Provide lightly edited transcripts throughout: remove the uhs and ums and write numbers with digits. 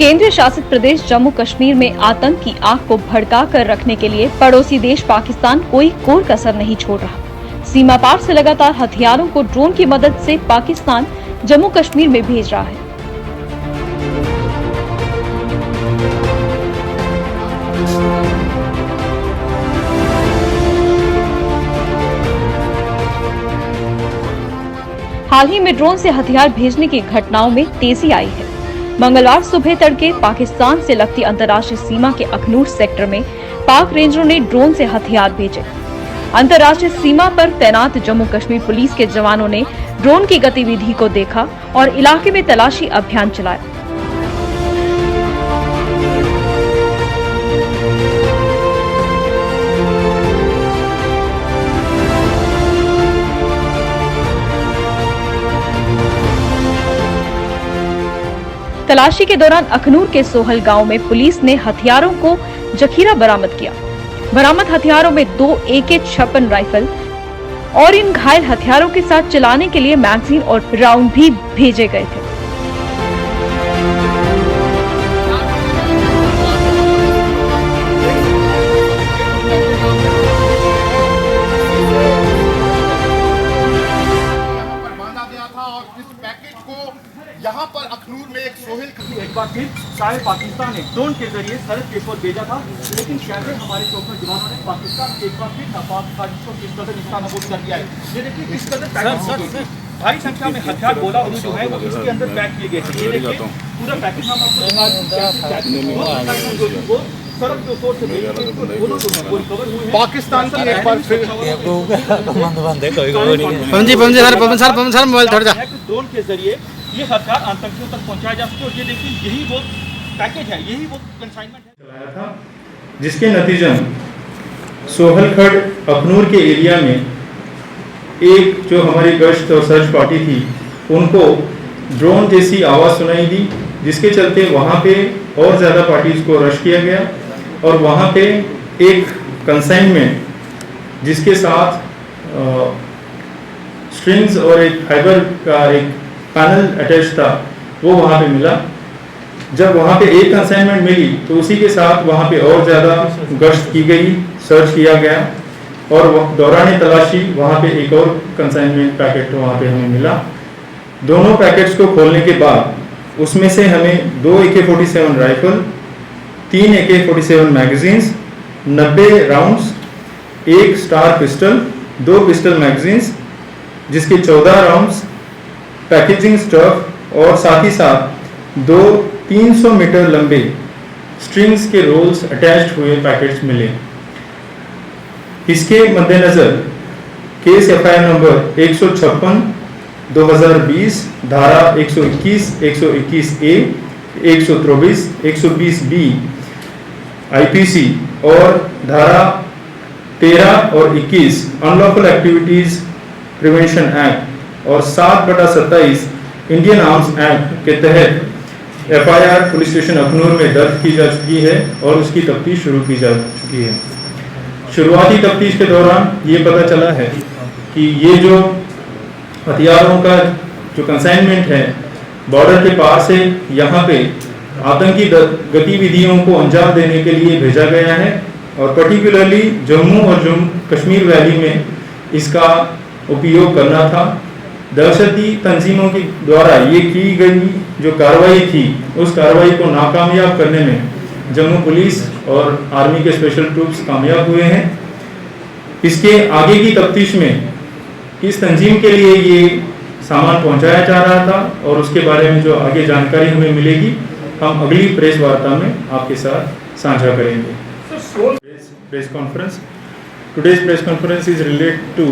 केंद्रीय शासित प्रदेश जम्मू कश्मीर में आतंक की आग को भड़का कर रखने के लिए पड़ोसी देश पाकिस्तान कोई कोर कसर नहीं छोड़ रहा। सीमा पार से लगातार हथियारों को ड्रोन की मदद से पाकिस्तान जम्मू कश्मीर में भेज रहा है। हाल ही में ड्रोन से हथियार भेजने की घटनाओं में तेजी आई है। मंगलवार सुबह तड़के पाकिस्तान से लगती अंतर्राष्ट्रीय सीमा के अखनूर सेक्टर में पाक रेंजरों ने ड्रोन से हथियार भेजे। अंतर्राष्ट्रीय सीमा पर तैनात जम्मू कश्मीर पुलिस के जवानों ने ड्रोन की गतिविधि को देखा और इलाके में तलाशी अभियान चलाया। तलाशी के दौरान अखनूर के सोहल गांव में पुलिस ने हथियारों को जखीरा बरामद किया। बरामद हथियारों में 2 AK-56 राइफल और इन घायल हथियारों के साथ चलाने के लिए मैगजीन और राउंड भी भेजे गए थे। यहाँ पर अखनूर में एक सोहेल एक बार फिर सारे पाकिस्तान ने ड्रोन के जरिए सरहद के ऊपर भेजा था, लेकिन शायद हमारे चौकस जवानों ने पाकिस्तान एक बार फिर नापाक साजिश को किस कदर निशानाबूद कर दिया है। ये देखिए किस कदर भारी संख्या में हथियार गोला जो है वो इसके अंदर पैक किए गए थे। ये देखिए पूरा पैकेज हम आपको पाकिस्तान की एक बार फिर पवन सर मोबाइल थोड़ा ड्रोन के जरिए ये हथियार आतंकियों तक पहुंचाया जा सके। और ये देखिए यही वो पैकेज है, यही वो कंसाइनमेंट है चलाया था, जिसके नतीजन सोहलखड़ अखनूर के एरिया में एक जो हमारी गश्त और सर्च पार्टी थी उनको ड्रोन जैसी आवाज़ सुनाई दी, जिसके चलते वहाँ पे और ज़्यादा पार्टीज को रश किया गया और वहाँ पे एक कंसाइनमेंट जिसके साथ स्ट्रिंग्स और एक फाइबर का एक पैनल अटैच था वो वहाँ पे मिला। जब वहाँ पे एक कंसाइनमेंट मिली तो उसी के साथ वहाँ पे और ज़्यादा गश्त की गई, सर्च किया गया और दौरान तलाशी वहाँ पे एक और कंसाइनमेंट पैकेट वहाँ पे हमें मिला। दोनों पैकेट्स को खोलने के बाद उसमें से हमें 2 AK-47 rifle, 3 AK-47 magazines, 90 rounds, 1 star pistol, 2 pistol magazines जिसके 14 राउंड्स, पैकेजिंग स्टफ और साथ ही साथ 2 300 मीटर लंबे स्ट्रिंग्स के रोल्स अटैच्ड हुए पैकेट्स मिले। इसके मद्देनज़र केस FIR नंबर 156 2020 धारा 121 121A 124 120B IPC और धारा 13 और 21 अनलॉफुल एक्टिविटीज प्रिवेंशन एक्ट और 7/27 इंडियन आर्म्स एक्ट के तहत FIR पुलिस स्टेशन अखनूर में दर्ज की जा चुकी है और उसकी तफ्तीश शुरू की जा चुकी है। शुरुआती तफ्तीश के दौरान ये पता चला है कि ये जो हथियारों का जो कंसाइनमेंट है बॉर्डर के पार से यहाँ पे आतंकी गतिविधियों को अंजाम देने के लिए भेजा गया है और पर्टिकुलरली जम्मू और कश्मीर वैली में इसका उपयोग करना था। दहशती तंजीमों के द्वारा ये की गई जो कार्रवाई थी उस कार्रवाई को नाकामयाब करने में जम्मू पुलिस और आर्मी के स्पेशल ट्रूप्स कामयाब हुए हैं। इसके आगे की तफ्तीश में किस तंजीम के लिए ये सामान पहुंचाया जा रहा था और उसके बारे में जो आगे जानकारी हमें मिलेगी हम अगली प्रेस वार्ता में आपके साथ साझा करेंगे। Press conference today's press conference is related to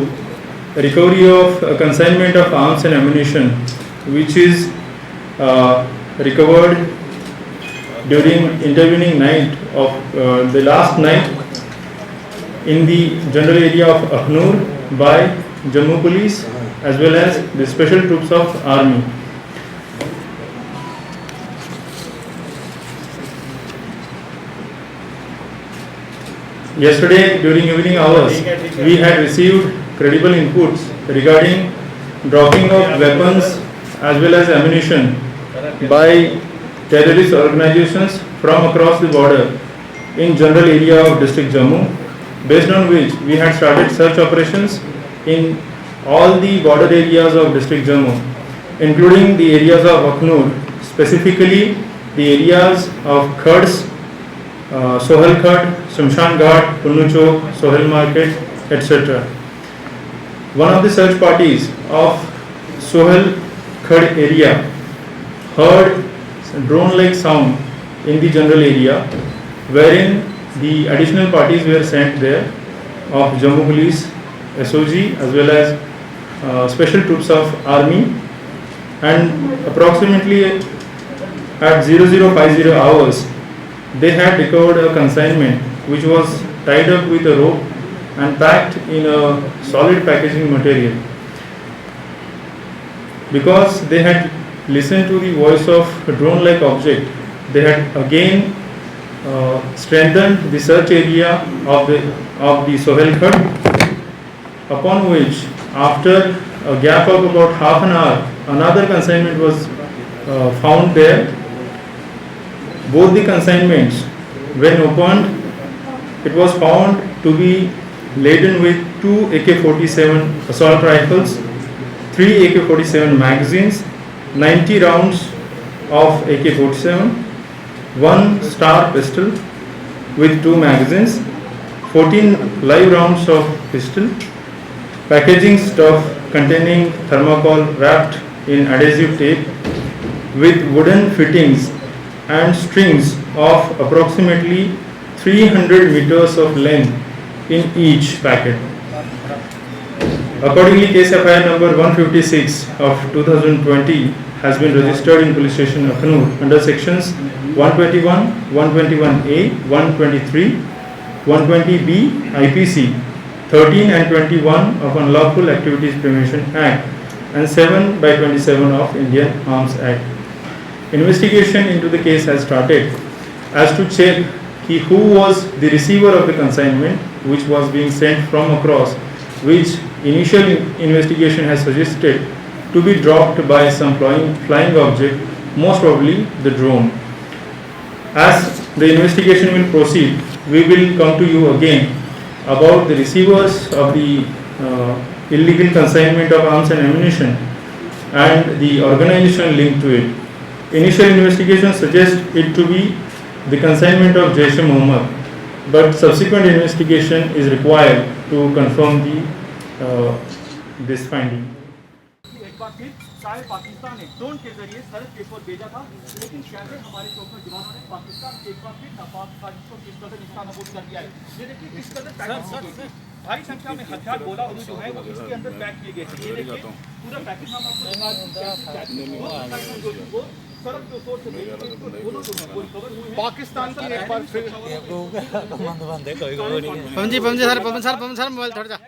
recovery of consignment of arms and ammunition which is recovered during intervening night of the last night in the general area of Akhnoor by Jammu Police as well as the special troops of army. Yesterday during evening hours we had received credible inputs regarding dropping of weapons as well as ammunition by terrorist organizations from across the border in general area of district Jammu, based on which we had started search operations in all the border areas of district Jammu, including the areas of Akhnur, specifically the areas of Khurs, Sohel Khat, Shamshan Ghat, Punnu Chowk, Sohel Market, etc. One of the search parties of Sohel Khat area heard drone-like sound in the general area, wherein the additional parties were sent there of Jammu Police, SOG as well as special troops of army, and approximately at 0050 hours they had recovered a consignment which was tied up with a rope and packed in a solid packaging material. Because they had listened to the voice of a drone-like object, they had again strengthened the search area of the Sohel Khat, upon which after a gap of about half an hour another consignment was found there. Both the consignments, when opened, it was found to be laden with 2 AK-47 assault rifles, 3 AK-47 magazines, 90 rounds of AK-47, 1 Star pistol with 2 magazines, 14 live rounds of pistol, packaging stuff containing thermocol wrapped in adhesive tape with wooden fittings and strings of approximately 300 meters of length in each packet. Accordingly, case FIR number 156 of 2020 has been registered in police station Akhnur under sections 121, 121A, 123, 120B IPC, 13 and 21 of Unlawful Activities Prevention Act, and 7/27 of Indian Arms Act. Investigation into the case has started as to check who was the receiver of the consignment which was being sent from across, which initial investigation has suggested to be dropped by some flying object, most probably the drone. As the investigation will proceed, we will come to you again about the receivers of the illegal consignment of arms and ammunition and the organization linked to it. Initial investigation suggests it to be the consignment of Jaish-e-Mohammed, but subsequent investigation is required to confirm this finding. एक बार फिर शायद पाकिस्तान ने drone के जरिए सरहद paper भेजा था, लेकिन शायद हमारे चौक में जवानों ने पाकिस्तान एक बार फिर नापाक साजिश को किस कदर निशानाबूद कर दिया है। ये देखिए किस कदर भारी संख्या में हथियार गोला बारूद जो है वो इसके अंदर पैक किए गए थे। ये देखिए पूरा पैकेज हम आपको सरहद के ऊपर से दोनों जो है वो रिकवर हुए हैं। पाकिस्तान की एक बार फिर पवन जी सर मोबाइल थोड़ा जा